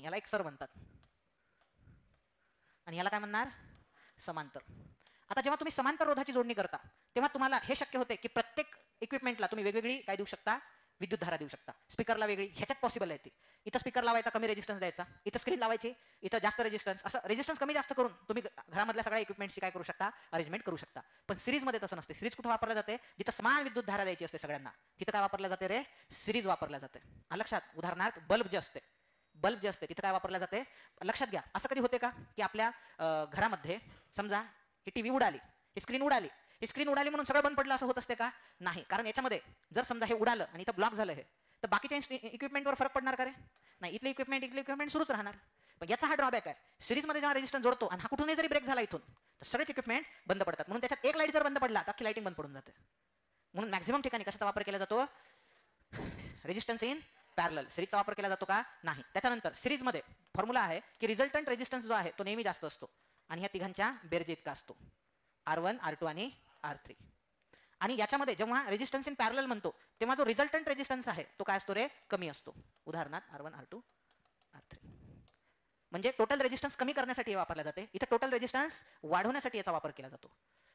याला एकसर म्हणतात आणि याला काय म्हणणार, समांतर. आता जेव्हा तुम्ही समांतर रोधाची जोडणी करता तेव्हा तुम्हाला हे शक्य होते की प्रत्येक इक्विपमेंटला तुम्ही वेगवेगळी काय देऊ शकता, विद्युतधारा देऊ शकता. स्पीकरला वेगळी, ह्याच्यात पॉसिबल आहे ती. इथं स्पीकर लावायचा, कमी रेजिस्टन्स द्यायचा, इथं स्क्रीन लावायची, इथं जास्त रेजिस्टन्स, असं रेजिस्टन्स कमी जास्त करून तुम्ही घरामधल्या सगळ्या इक्विपमेंटची काय करू शकता, अरेंजमेंट करू शकता. पण सिरीजमध्ये तसं नसते. सिरीज कुठं वापरल्या जाते, जिथं समान विद्युतधारा द्यायची असते सगळ्यांना, तिथं काय वापरल्या जाते रे, सिरीज वापरल्या जाते. लक्षात, उदाहरणार्थ बल्ब जे असते, बल्ब जे असते तिथं काय वापरल्या जाते, लक्षात घ्या. असं कधी होते का की आपल्या घरामध्ये समजा ही टीव्ही उडाली, ही स्क्रीन उडाली, ही स्क्रीन उडाली म्हणून सगळं बंद पडलं असं होत असते का, नाही. कारण याच्यामध्ये जर समजा हे उडालं आणि इथं ब्लॉक झालं हे, तर बाकीच्या इक्विपमेंटवर फरक पडणार का रे, नाही. इथले इक्विपमेंट सुरूच राहणार. पण याचा हा ड्रॉबॅक आहे, सिरीजमध्ये जेव्हा रेजिस्टन्स जोडतो आणि हा कुठूनही जरी ब्रेक झाला इथून, तर सगळेच इक्विपमेंट बंद पडतात. म्हणून त्याच्यात एक लाईट जर बंद पडला तर अख्खी लाईटिंग बंद पडून जाते. म्हणून मॅक्झिमम ठिकाणी कशाचा वापर केला जातो, रेजिस्टन्स इन पॅरलल. सिरीजचा वापर केला जातो का, नाही. त्याच्यानंतर सिरीजमध्ये फॉर्म्युला आहे की रिझल्टंट रेजिस्टन्स जो आहे तो नेहमी जास्त असतो आणि ह्या तिघांच्या बेरजे इतका असतो, R1 R2 आणि R3. आणि याच्यामध्ये जेव्हा रेजिस्टन्स इन पॅरलल म्हणतो तेव्हा जो रिझल्टंट रेजिस्टन्स आहे तो काय असतो रे, कमी असतो. उदाहरणार्थ R1 R2 R3. म्हणजे टोटल रेजिस्टन्स कमी करण्यासाठी वापरला जाते. इथे टोटल रेजिस्टन्स वाढवण्यासाठी याचा वापर केला जातो.